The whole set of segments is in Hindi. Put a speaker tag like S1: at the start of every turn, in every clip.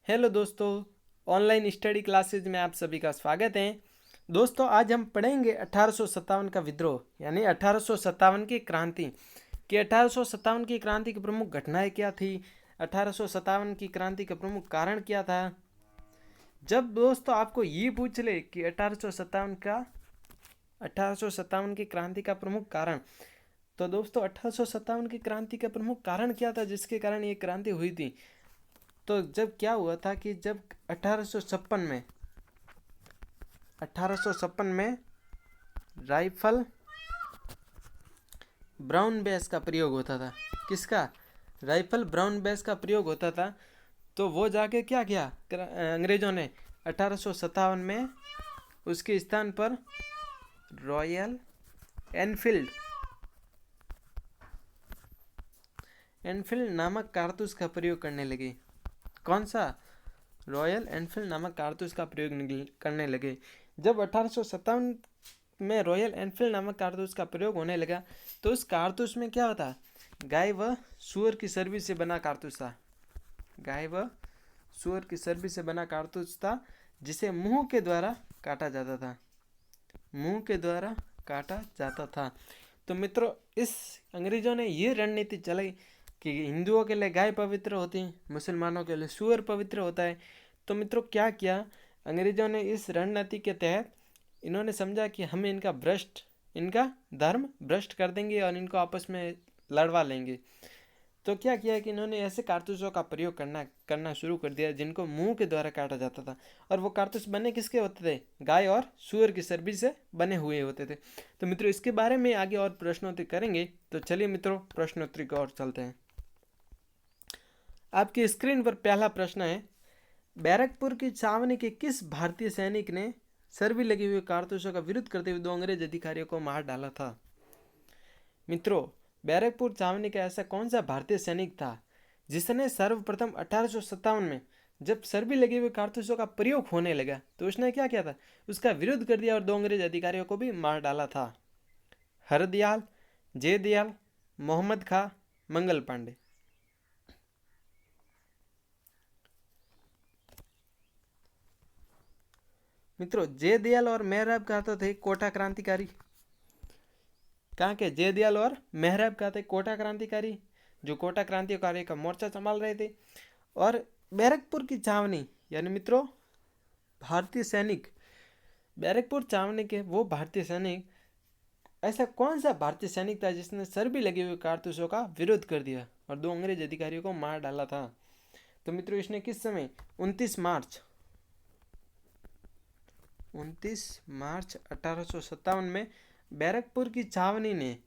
S1: हेलो दोस्तों, ऑनलाइन स्टडी क्लासेज में आप सभी का स्वागत है। दोस्तों, आज हम पढ़ेंगे 1857 का विद्रोह यानी 1857 की क्रांति कि 1857 की क्रांति की प्रमुख घटनाएं क्या थी। 1857 की क्रांति का प्रमुख कारण क्या था। जब दोस्तों आपको ये पूछ ले कि 1857 की क्रांति का प्रमुख कारण, तो दोस्तों 1857 की क्रांति का प्रमुख कारण क्या था जिसके कारण ये क्रांति हुई थी। तो जब क्या हुआ था कि जब 1856 में राइफल ब्राउन बेस का प्रयोग होता था। किसका? राइफल ब्राउन बेस का प्रयोग होता था। तो वो जाके क्या किया अंग्रेजों ने 1857 में उसके स्थान पर रॉयल एनफील्ड एनफील्ड नामक कारतूस का प्रयोग करने लगे। कौन सा? रॉयल एनफील्ड नामक कारतूस का प्रयोग करने लगे। जब 1857 में रॉयल एनफील्ड नामक कारतूस का प्रयोग होने लगा तो उस कारतूस में क्या होता? गाय व सूअर की चर्बी से बना कारतूस था। गाय व सूअर की चर्बी से बना कारतूस था जिसे मुंह के द्वारा काटा जाता था। मुंह के द्वारा काटा जाता था। तो मित्रों, इस अंग्रेजों ने ये रणनीति चलाई कि हिंदुओं के लिए गाय पवित्र होती है, मुसलमानों के लिए सूअर पवित्र होता है। तो मित्रों, क्या किया अंग्रेजों ने इस रणनीति के तहत? इन्होंने समझा कि हम इनका धर्म भ्रष्ट कर देंगे और इनको आपस में लड़वा लेंगे। तो क्या किया कि इन्होंने ऐसे कारतूसों का प्रयोग करना शुरू कर दिया जिनको मुंह के द्वारा काटा जाता था। और वो कारतूस बने किसके होते थे? गाय और सूअर की चर्बी से बने हुए होते थे। तो मित्रों, इसके बारे में आगे और प्रश्नोत्तरी करेंगे। तो चलिए मित्रों, प्रश्नोत्तरी की ओर चलते हैं। आपकी स्क्रीन पर पहला प्रश्न है, बैरकपुर की छावनी के किस भारतीय सैनिक ने चर्बी लगी हुई कारतूसों का विरोध करते हुए 2 अंग्रेज अधिकारियों को मार डाला था? मित्रों, बैरकपुर छावनी का ऐसा कौन सा भारतीय सैनिक था जिसने सर्वप्रथम 1857 में जब चर्बी लगे हुए कारतूसों का प्रयोग होने लगा तो उसने क्या किया था? उसका विरोध कर दिया और 2 अंग्रेज अधिकारियों को भी मार डाला था। हरदयाल, जयदयाल, मोहम्मद खां, मंगल पांडे। मित्रों, जयदयाल और मेहराब का तो थे कोटा क्रांतिकारी। कहाँ के? जयदयाल और मेहराब का थे कोटा क्रांतिकारी जो कोटा क्रांतिकारी का मोर्चा संभाल रहे थे। और बैरकपुर की छावनी यानी मित्रों भारतीय सैनिक, बैरकपुर छावनी के वो भारतीय सैनिक, ऐसा कौन सा भारतीय सैनिक था जिसने चर्बी लगे हुए कारतूसों का विरोध कर दिया और 2 अंग्रेज अधिकारियों को मार डाला था? तो मित्रों, इसने किस समय? 29 मार्च 1857 में बैरकपुर की छावनी ने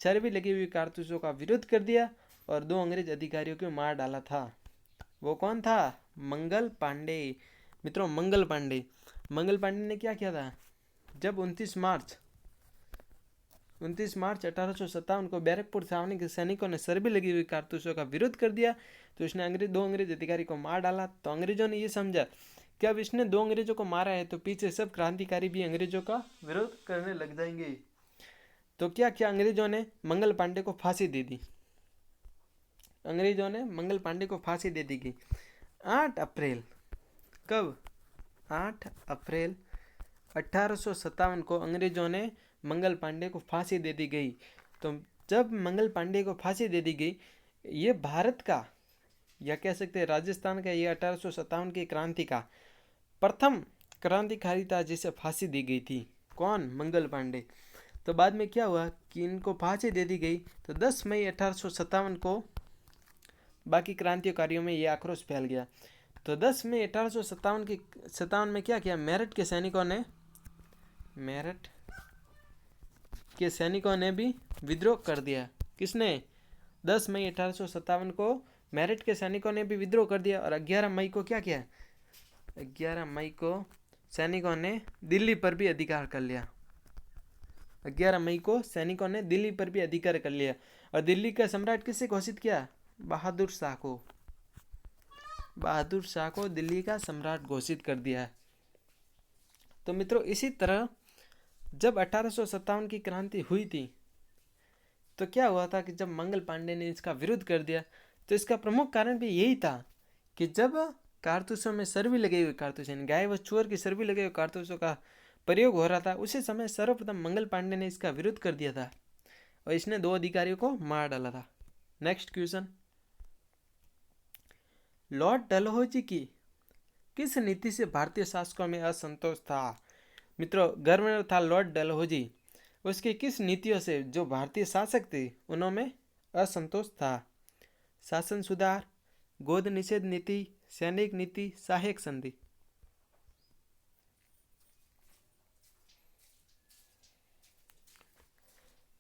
S1: चर्बी लगी हुई कारतूसों का विरोध कर दिया और 2 अंग्रेज अधिकारियों को मार डाला था। वो कौन था? मंगल पांडे। मित्रों, मंगल पांडे ने क्या किया था? जब 29 मार्च 1857 को बैरकपुर छावनी के सैनिकों ने चर्बी लगी हुई कारतूसों का विरोध कर दिया तो इसने 2 अंग्रेज अधिकारी को मार डाला। तो अंग्रेजों ने ये समझा कि अब इसने 2 अंग्रेजों को मारा है तो पीछे सब क्रांतिकारी भी अंग्रेजों का विरोध करने लग जाएंगे। तो क्या किया अंग्रेजों ने? मंगल पांडे को फांसी दे दी। अंग्रेजों ने मंगल पांडे को फांसी दे दी गई 8 अप्रैल। कब? 8 अप्रैल 1857 को अंग्रेजों ने मंगल पांडे को फांसी दे दी गई। तो जब मंगल पांडे को फांसी दे दी गई, ये भारत का या कह सकते हैं राजस्थान का, ये 1857 की क्रांति का प्रथम क्रांतिकारी था जिसे फांसी दी गई थी। कौन? मंगल पांडे। तो बाद में क्या हुआ कि इनको फांसी दे दी गई। तो 10 मई 1857 को बाकी क्रांतिकारियों में ये आक्रोश फैल गया। तो 10 मई 1857 में क्या किया? मेरठ के सैनिकों ने भी विद्रोह कर दिया। किसने? 10 मई 1857 को मेरठ के सैनिकों ने भी विद्रोह कर दिया। और 11 मई को क्या किया? 11 मई को सैनिकों ने दिल्ली पर भी अधिकार कर लिया। 11 मई को सैनिकों ने दिल्ली पर भी अधिकार कर लिया। और दिल्ली का सम्राट किसे घोषित किया? बहादुर शाह को दिल्ली का सम्राट घोषित कर दिया। तो मित्रों, इसी तरह जब 1857 की क्रांति हुई थी तो क्या हुआ था कि जब मंगल पांडे ने इसका विरोध कर दिया तो इसका प्रमुख कारण भी यही था कि जब कारतूसों में सर्वी लगे हुए कारतूस यानी गाय व चूर की सर्वी लगे हुए कारतूसों का प्रयोग हो रहा था, उसी समय सर्वप्रथम मंगल पांडे ने इसका विरोध कर दिया था और इसने 2 अधिकारियों को मार डाला था। नेक्स्ट क्वेश्चन, लॉर्ड डलहौजी की किस नीति से भारतीय शासकों में असंतोष था? मित्रों, गवर्नर था लॉर्ड डलहौजी, उसकी किस नीतियों से जो भारतीय शासक थे उनमें असंतोष था? शासन सुधार, गोद निषेध नीति, सैनिक नीति, सहायक संधि।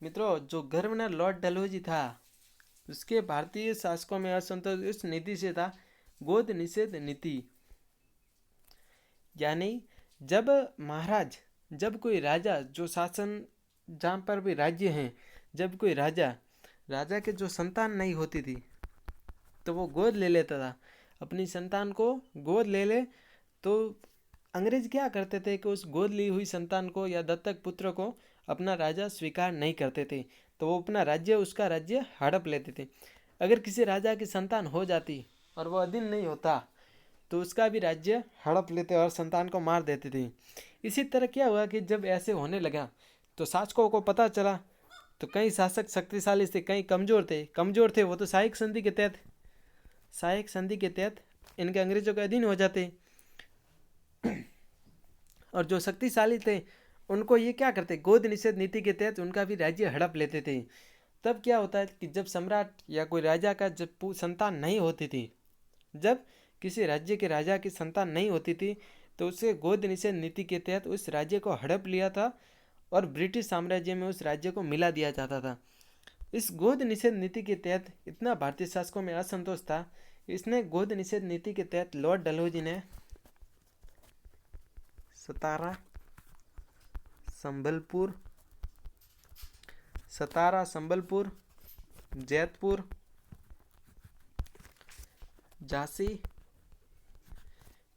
S1: मित्रों, जो गवर्नर लॉर्ड डलहौजी था उसके भारतीय शासकों में असंतोष इस नीति से था, गोद निषेध नीति। यानी जब महाराज, जब कोई राजा, जो शासन जहाँ पर भी राज्य हैं, जब कोई राजा के जो संतान नहीं होती थी तो वो गोद ले लेता था, अपनी संतान को गोद ले ले, तो अंग्रेज क्या करते थे कि उस गोद ली हुई संतान को या दत्तक पुत्र को अपना राजा स्वीकार नहीं करते थे, तो वो अपना राज्य, उसका राज्य हड़प लेते थे। अगर किसी राजा की संतान हो जाती और वो अधीन नहीं होता तो उसका भी राज्य हड़प लेते और संतान को मार देते थे। इसी तरह क्या हुआ कि जब ऐसे होने लगा तो शासकों को पता चला, तो कई शासक शक्तिशाली थे, कई कमजोर थे वो तो सहायक संधि के तहत इनके अंग्रेजों के अधीन हो जाते, और जो शक्तिशाली थे उनको ये क्या करते, गोद निषेध नीति के तहत उनका भी राज्य हड़प लेते थे। तब क्या होता है कि जब सम्राट या कोई राजा का जब संतान नहीं होती थी, जब किसी राज्य के राजा की संतान नहीं होती थी तो उसे गोद निषेध नीति के तहत उस राज्य को हड़प लिया था और ब्रिटिश साम्राज्य में उस राज्य को मिला दिया जाता था। इस गोद निषेध नीति के तहत इतना भारतीय शासकों में असंतोष था, इसने गोद निषेध नीति के तहत लॉर्ड डलहौजी ने सतारा, संबलपुर, जैतपुर, झांसी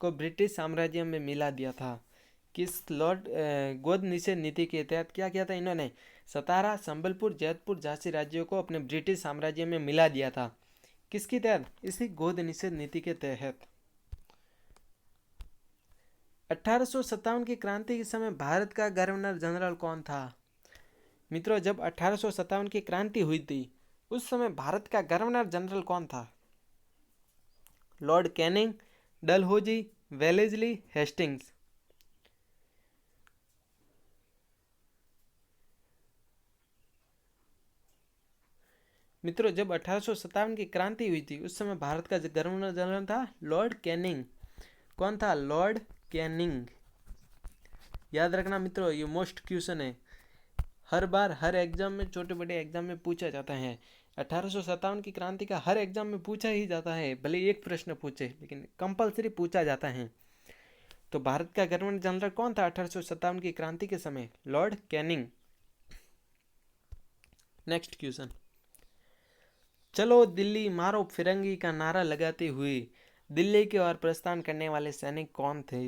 S1: को ब्रिटिश साम्राज्य में मिला दिया था। किस गोद निषेध नीति के तहत क्या किया था इन्होंने? सतारा, संबलपुर, जैतपुर, झांसी राज्यों को अपने ब्रिटिश साम्राज्य में मिला दिया था। किसके तहत? इसी गोद निषेध नीति के तहत। 1857 की क्रांति के समय भारत का गवर्नर जनरल कौन था? मित्रों, जब 1857 की क्रांति हुई थी उस समय भारत का गवर्नर जनरल कौन था? Lord Canning, Dalhousie, Wellesley, Hastings. मित्रों, जब 1857 की क्रांति हुई थी उस समय भारत का गवर्नर जनरल था लॉर्ड कैनिंग। कौन था? Lord Canning. याद रखना मित्रों, ये मोस्ट क्वेश्चन है, हर बार हर एग्जाम में, छोटे बड़े एग्जाम में पूछा जाता है। 1857 की क्रांति का हर एग्जाम में पूछा ही जाता है, भले एक प्रश्न पूछे लेकिन कंपलसरी पूछा जाता है। तो भारत का गवर्नर जनरल कौन था 1857 की क्रांति के समय? Lord Canning. नेक्स्ट क्वेश्चन, चलो दिल्ली मारो फिरंगी का नारा लगाते हुए दिल्ली की ओर प्रस्थान करने वाले सैनिक कौन थे?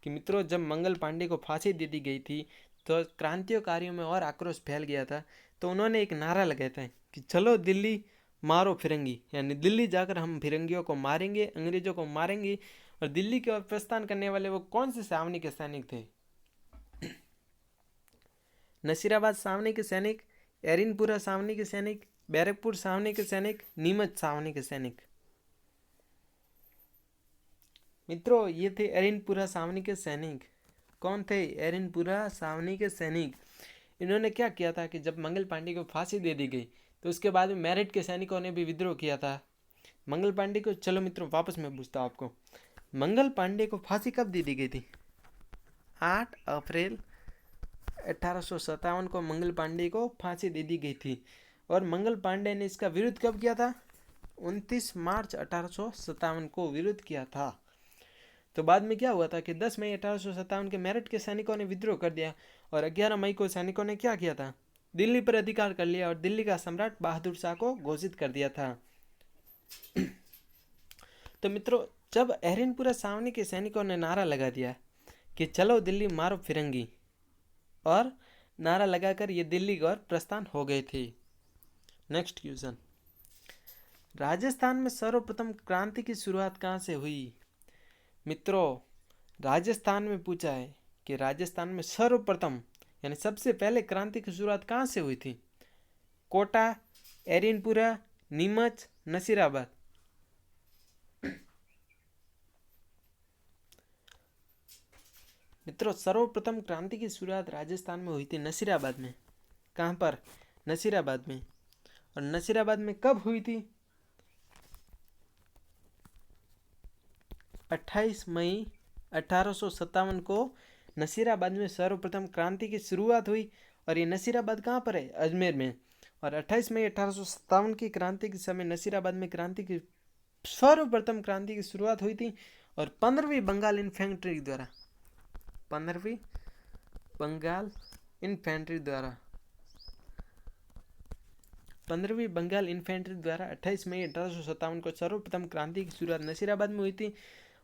S1: कि मित्रों, जब मंगल पांडे को फांसी दे दी गई थी तो क्रांतिकारियों में और आक्रोश फैल गया था, तो उन्होंने एक नारा लगाया था कि चलो दिल्ली मारो फिरंगी, यानी दिल्ली जाकर हम फिरंगियों को मारेंगे, अंग्रेजों को मारेंगे। और दिल्ली की ओर प्रस्थान करने वाले वो कौन से छावनी के सैनिक थे? नसीराबाद छावनी के सैनिक, एरिनपुरा छावनी के सैनिक, बैरकपुर छावनी के सैनिक, नीमच छावनी के सैनिक। मित्रों, ये थे एरिनपुरा छावनी के सैनिक। कौन थे? एरिनपुरा छावनी के सैनिक। इन्होंने क्या किया था कि जब मंगल पांडे को फांसी दे दी गई तो उसके बाद में मेरठ के सैनिकों ने भी विद्रोह किया था मंगल पांडे को। चलो मित्रों, वापस मैं पूछता हूँ आपको, मंगल पांडे को फांसी कब दे दी गई थी? 8 अप्रैल 1857 को मंगल पांडे को फांसी दे दी गई थी। और मंगल पांडे ने इसका विरोध कब किया था? 29 मार्च 1857 को विरोध किया था। तो बाद में क्या हुआ था कि 10 मई 1857 के मेरठ के सैनिकों ने विद्रोह कर दिया और 11 मई को सैनिकों ने क्या किया था? दिल्ली पर अधिकार कर लिया और दिल्ली का सम्राट बहादुर शाह को घोषित कर दिया था। तो मित्रों, जब एरिनपुरा छावनी के सैनिकों ने नारा लगा दिया कि चलो दिल्ली मारो फिरंगी, और नारा लगाकर ये दिल्ली की ओर प्रस्थान हो गए थे। नेक्स्ट क्वेश्चन, राजस्थान में सर्वप्रथम क्रांति की शुरुआत कहाँ से हुई? मित्रों, राजस्थान में पूछा है कि राजस्थान में सर्वप्रथम यानी सबसे पहले क्रांति की शुरुआत कहाँ से हुई थी? कोटा, एरिनपुरा, नीमच, नसीराबाद। मित्रों, सर्वप्रथम क्रांति की शुरुआत राजस्थान में हुई थी नसीराबाद में। कहाँ पर? नसीराबाद में। और नसीराबाद में कब हुई थी? 28 मई 1857 को नसीराबाद में सर्वप्रथम क्रांति की शुरुआत हुई। और ये नसीराबाद कहाँ पर है? अजमेर में। और 28 मई 1857 की क्रांति के समय नसीराबाद में सर्वप्रथम क्रांति की शुरुआत हुई थी। और 15वीं बंगाल इन्फेंट्री द्वारा 28 मई 1857 को सर्वप्रथम क्रांति की शुरुआत नसीराबाद में हुई थी।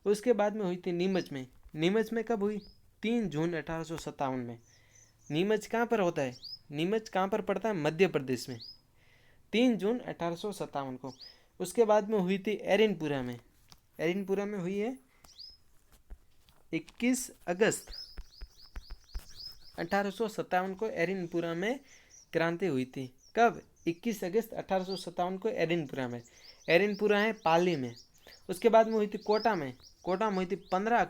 S1: उसके बाद में हुई थी नीमच में। नीमच में कब हुई? 3 जून 1857 में। नीमच कहाँ पर होता है? नीमच कहाँ पर पड़ता है? मध्य प्रदेश में। 3 जून 1857 को। उसके बाद में हुई थी एरिनपुरा में। एरिनपुरा में हुई है 21 अगस्त 1857 को एरिनपुरा में क्रांति हुई थी। कब? 21 अगस्त 1857 को एरिनपुरा में। एरिनपुरा है पाली में। उसके बाद में हुई थी कोटा में। कोटा में हुई थी 15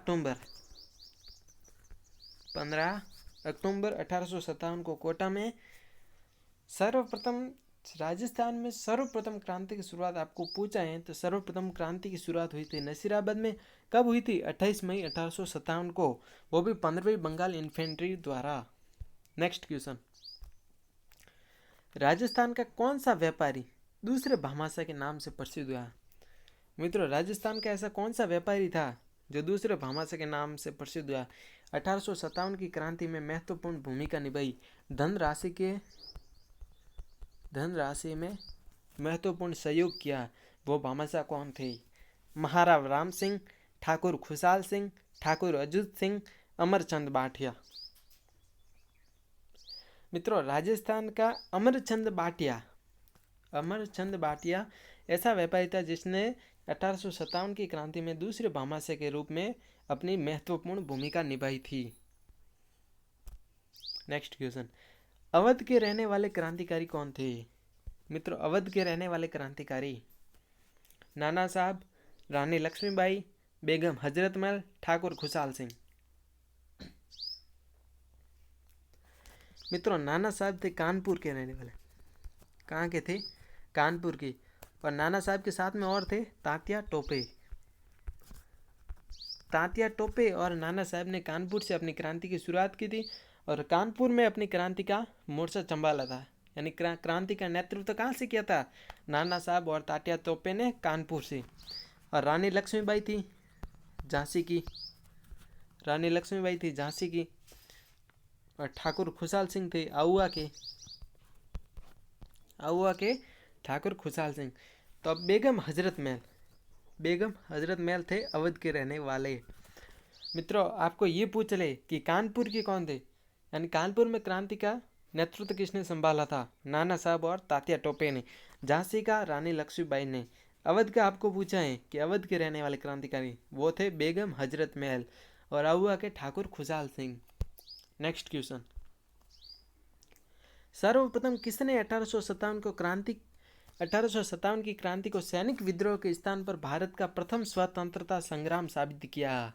S1: अक्टूबर 1857 को कोटा में। सर्वप्रथम राजस्थान में सर्वप्रथम क्रांति की शुरुआत आपको पूछा है तो सर्वप्रथम क्रांति की शुरुआत हुई थी नसीराबाद में। कब हुई थी? 28 मई 1857 को, वो भी 15वीं बंगाल इन्फेंट्री द्वारा। नेक्स्ट क्वेश्चन, राजस्थान का कौन सा व्यापारी दूसरे भामाशाह के नाम से प्रसिद्ध हुआ? मित्रों, राजस्थान का ऐसा कौन सा व्यापारी था जो दूसरे भामाशाह के नाम से प्रसिद्ध हुआ? 1857 की क्रांति में महत्वपूर्ण भूमिका निभाई, धनराशि में महत्वपूर्ण सहयोग किया, वो भामाशाह कौन थे? महाराव राम सिंह, ठाकुर खुशहाल सिंह, ठाकुर अजूत सिंह, अमरचंद बाटिया। मित्रों, राजस्थान का अमरचंद बाटिया ऐसा व्यापारी था जिसने 1857 की क्रांति में दूसरे भामाशाह के रूप में अपनी महत्वपूर्ण भूमिका निभाई थी। नेक्स्ट क्वेश्चन, अवध के रहने वाले क्रांतिकारी कौन थे? मित्रों, अवध के रहने वाले क्रांतिकारी नाना साहब, रानी लक्ष्मीबाई, बेगम हजरत महल, ठाकुर खुशहाल सिंह। मित्रों, नाना साहब थे कानपुर के रहने वाले। कहाँ के थे? कानपुर के। और नाना साहब के साथ में और थे तात्या टोपे और नाना साहब ने कानपुर से अपनी क्रांति की शुरुआत की थी और कानपुर में अपनी क्रांति का मोर्चा संभाला था। यानी क्रांति का नेतृत्व कहाँ से किया था? नाना साहब और तात्या टोपे ने कानपुर से। और रानी लक्ष्मीबाई थी झांसी की। और ठाकुर खुशहाल सिंह थे आउआ के ठाकुर खुशहाल सिंह। तो अब बेगम हजरत महल थे अवध के रहने वाले। मित्रों, आपको ये पूछ ले कि कानपुर के कौन थे, यानी कानपुर में क्रांति का नेतृत्व किसने संभाला था? नाना साहब और तात्या टोपे ने। झांसी का रानी लक्ष्मीबाई ने। अवध का आपको पूछा है कि अवध के रहने वाले क्रांतिकारी वो थे बेगम हजरत महल और आउआ के ठाकुर खुशहाल सिंह। नेक्स्ट क्वेश्चन, सर्वप्रथम किसने 1857 की क्रांति को सैनिक विद्रोह के स्थान पर भारत का प्रथम स्वतंत्रता संग्राम साबित किया?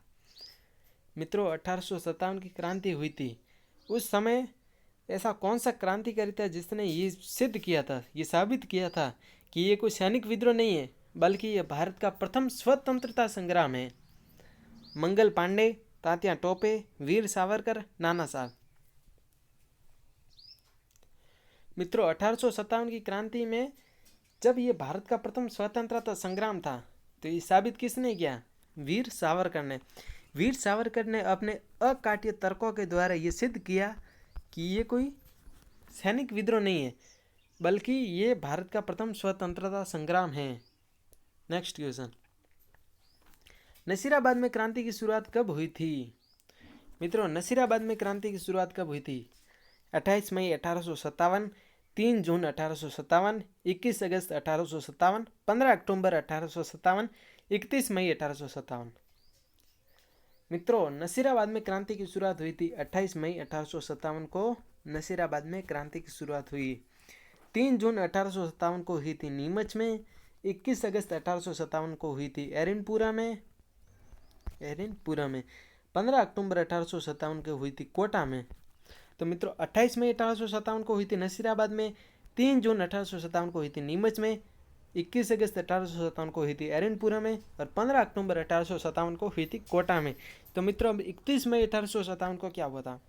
S1: मित्रों, 1857 की क्रांति हुई थी, उस समय ऐसा कौन सा क्रांतिकारी था जिसने ये सिद्ध किया था, ये साबित किया था कि ये कोई सैनिक विद्रोह नहीं है बल्कि ये भारत का प्रथम स्वतंत्रता संग्राम है? मंगल पांडे, तात्या टोपे, वीर सावरकर, नाना साहब। मित्रों, 1857 की क्रांति में जब ये भारत का प्रथम स्वतंत्रता संग्राम था तो ये साबित किसने किया? वीर सावरकर ने अपने अकाट्य तर्कों के द्वारा ये सिद्ध किया कि ये कोई सैनिक विद्रोह नहीं है बल्कि ये भारत का प्रथम स्वतंत्रता संग्राम है। नेक्स्ट क्वेश्चन, नसीराबाद में क्रांति की शुरुआत कब हुई थी? मित्रों, नसीराबाद में क्रांति की शुरुआत कब हुई थी? 28 मई 1857, 3 जून 1857, 21 अगस्त 1857, 15 अक्टूबर 1857, 31 मई 1857। मित्रों, नसीराबाद में क्रांति की शुरुआत हुई थी 28 मई 1857 को। नसीराबाद में क्रांति की शुरुआत हुई। 3 जून 1857 को हुई थी नीमच में। 21 अगस्त 1857 को हुई थी एरनपुरा में। 15 अक्टूबर 1857 को हुई थी कोटा में। तो मित्रों, 28 मई 1857 को हुई थी नसीराबाद में, 3 जून 1857 को हुई थी नीमच में, 21 अगस्त 1857 को हुई थी एरनपुरा में और 15 अक्टूबर 1857 को हुई थी कोटा में। तो मित्रों, अब 31 मई 1857 को क्या हुआ था?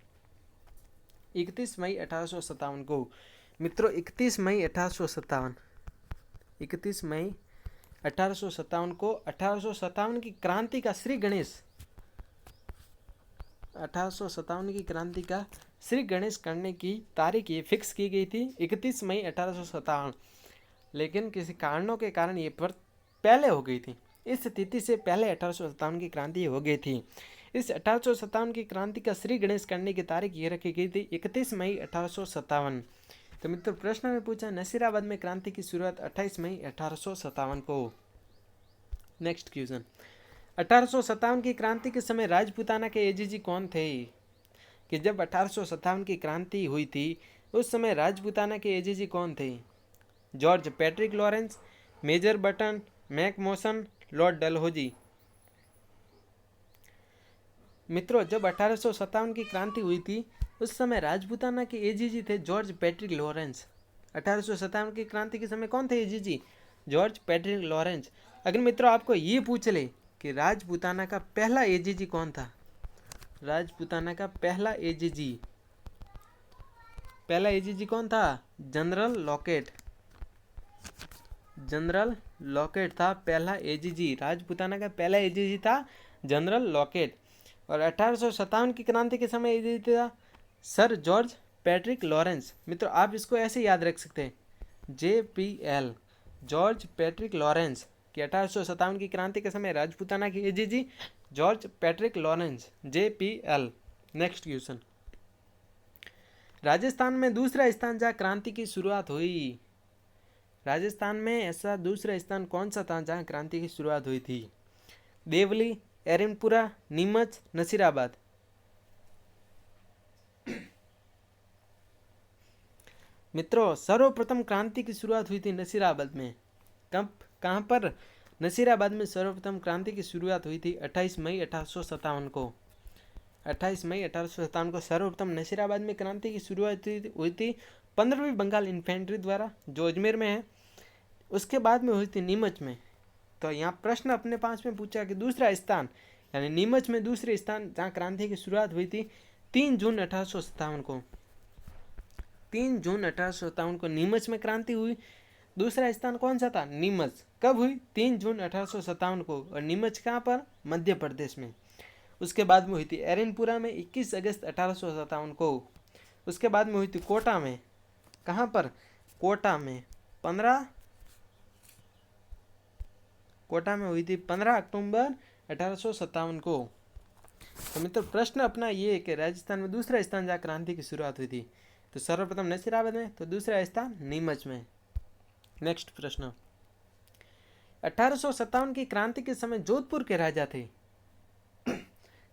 S1: 31 मई 1857 को मित्रों 31 मई 1857 को 1857 की क्रांति का श्री गणेश 1857 की क्रांति का श्री गणेश करने की तारीख ये फिक्स की गई थी 31 मई 1857, लेकिन किसी कारणों के कारण ये पहले हो गई थी। इस तिथि से पहले 1857 की क्रांति हो गई थी। इस 1857 की क्रांति का श्री गणेश करने की तारीख ये रखी गई थी 31 मई 1857। तो मित्रों, प्रश्न में पूछा नसीराबाद में क्रांति की शुरुआत 28 मई 1857 को। नेक्स्ट क्वेश्चन, 1857 की क्रांति के समय राजपूताना के एजीजी कौन थे? कि जब 1857 की क्रांति हुई थी उस समय राजपूताना के एजीजी कौन थे? George Patrick Lawrence, major Burton, McMason, Lord Dalhousie. मित्रों, जब 1857 की क्रांति हुई थी उस समय राजपूताना के एजीजी थे जॉर्ज पैट्रिक लॉरेंस। 1857 की क्रांति के समय कौन थे एजीजी? George Patrick Lawrence. अगर मित्रों आपको ये पूछ ले कि राजपूताना का पहला एजीजी कौन था? राजपूताना का पहला एजीजी कौन था? General locket. जनरल लॉकेट था पहला एजीजी। राजपूताना का पहला एजीजी था जनरल लॉकेट। और 1857 की क्रांति के समय एजीजी था सर जॉर्ज पैट्रिक लॉरेंस। मित्रों, आप इसको ऐसे याद रख सकते हैं, JPL, जॉर्ज पैट्रिक लॉरेंस। कि 1857 की क्रांति के समय राजपूताना की AGG George Patrick Lawrence, JPL। Next question, Rajasthan में दूसरा स्थान जहाँ क्रांति की शुरुआत हुई। राजस्थान में ऐसा दूसरा स्थान कौन सा था जहाँ क्रांति की शुरुआत हुई थी? देवली, एरनपुरा, नीमच, नसीराबाद। मित्रों, सर्वप्रथम क्रांति की शुरुआत हुई थी नसीराबाद में। कब, कहाँ पर? नसीराबाद में सर्वप्रथम क्रांति की शुरुआत हुई थी 28 मई 1857 को। 28 मई 1857 को सर्वप्रथम नसीराबाद में क्रांति की शुरुआत हुई थी 15वीं बंगाल इन्फेंट्री द्वारा, जो अजमेर में है। उसके बाद में हुई थी नीमच में। तो यहाँ प्रश्न अपने पास में पूछा कि दूसरा स्थान, यानी नीमच में दूसरे स्थान जहाँ क्रांति की शुरुआत हुई थी 3 जून 1857 को। 3 जून 1857 को नीमच में क्रांति हुई। दूसरा स्थान कौन सा था? नीमच। कब हुई? 3 जून 1857 को। और नीमच कहाँ पर? मध्य प्रदेश में। उसके बाद में हुई थी एरनपुरा में 21 अगस्त 1857 को। उसके बाद में हुई थी कोटा में। कहाँ पर? कोटा में 15 हुई थी 15 अक्टूबर 1857 को। तो मित्रों, प्रश्न अपना ये है कि राजस्थान में दूसरा स्थान जहाँ क्रांति की शुरुआत हुई थी, तो सर्वप्रथम नसीराबाद में, तो दूसरा स्थान नीमच में। नेक्स्ट प्रश्न, 1857 की क्रांति के समय जोधपुर के राजा थे।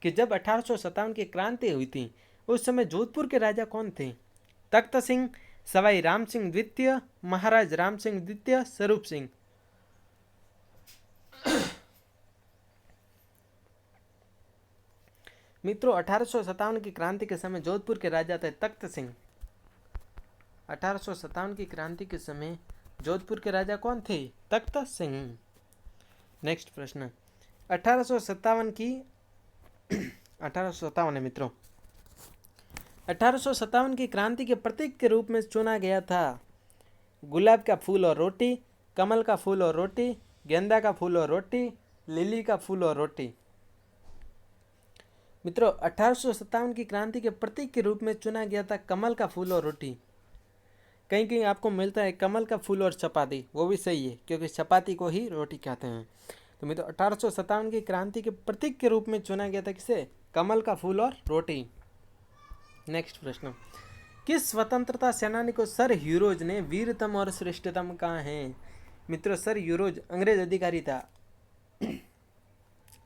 S1: कि जब 1857 की क्रांति हुई थी उस समय जोधपुर के राजा कौन थे? तख्त सिंह, सवाई राम सिंह द्वितीय, महाराज राम सिंह द्वितीय, स्वरूप सिंह। मित्रों, 1857 की क्रांति के समय जोधपुर के राजा थे तख्त सिंह। 1857 की क्रांति के समय जोधपुर के राजा कौन थे? तख्त सिंह। नेक्स्ट प्रश्न, 1857 है मित्रों। 1857 की क्रांति के प्रतीक के रूप में चुना गया था गुलाब का फूल और रोटी, कमल का फूल और रोटी, गेंदा का फूल और रोटी, लिली का फूल और रोटी। मित्रों, 1857 की क्रांति के प्रतीक के रूप में चुना गया था कमल का फूल और रोटी। कहीं कहीं आपको मिलता है कमल का फूल और चपाती, वो भी सही है क्योंकि चपाती को ही रोटी कहते हैं। तो मित्रों, 1857 की क्रांति के प्रतीक के रूप में चुना गया था किसे? कमल का फूल और रोटी। नेक्स्ट प्रश्न, किस स्वतंत्रता सेनानी को सर ह्यूरोज ने वीरतम और श्रेष्ठतम कहा है? मित्रों, सर ह्यूरोज अंग्रेज अधिकारी था।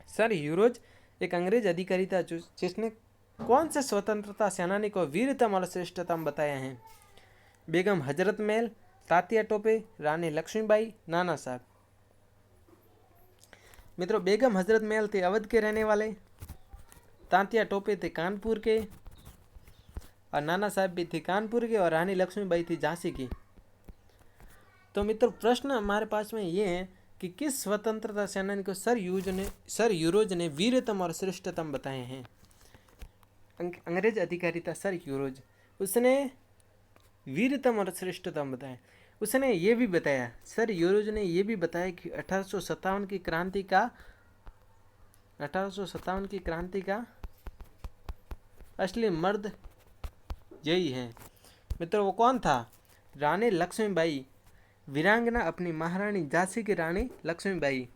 S1: सर ह्यूरोज एक अंग्रेज अधिकारी था जिसने कौन से स्वतंत्रता सेनानी को वीरतम और श्रेष्ठतम बताया है? बेगम हजरत महल, तात्या टोपे, रानी लक्ष्मीबाई, नाना साहब। मित्रों, बेगम हजरत महल थे अवध के रहने वाले, तात्या टोपे थे कानपुर के, और नाना साहब भी थे कानपुर के, और रानी लक्ष्मीबाई थी झांसी की। तो मित्रों, प्रश्न हमारे पास में ये है कि किस स्वतंत्रता सेनानी को सर ह्यूरोज ने वीरतम और श्रेष्ठतम बताए हैं? अंग्रेज अधिकारी था सर ह्यूरोज, उसने वीरतम और श्रेष्ठतम बताया। उसने ये भी बताया, सर ह्यूरोज ने ये भी बताया कि 1857 की क्रांति का असली मर्द यही है। मित्रों, वो कौन था? रानी लक्ष्मीबाई, वीरांगना, अपनी महारानी झांसी की रानी लक्ष्मीबाई।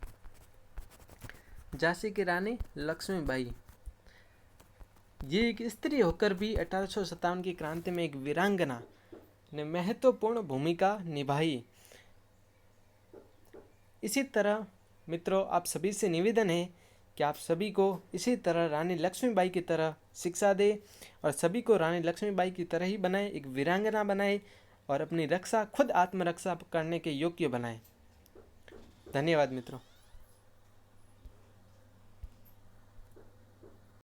S1: झांसी की रानी लक्ष्मीबाई ये एक स्त्री होकर भी 1857 की क्रांति में एक वीरांगना ने महत्वपूर्ण भूमिका निभाई। इसी तरह मित्रों, आप सभी से निवेदन है कि आप सभी को इसी तरह रानी लक्ष्मीबाई की तरह शिक्षा दे और सभी को रानी लक्ष्मीबाई की तरह ही बनाए, एक वीरांगना बनाए और अपनी रक्षा खुद आत्मरक्षा करने के योग्य बनाए। धन्यवाद मित्रों।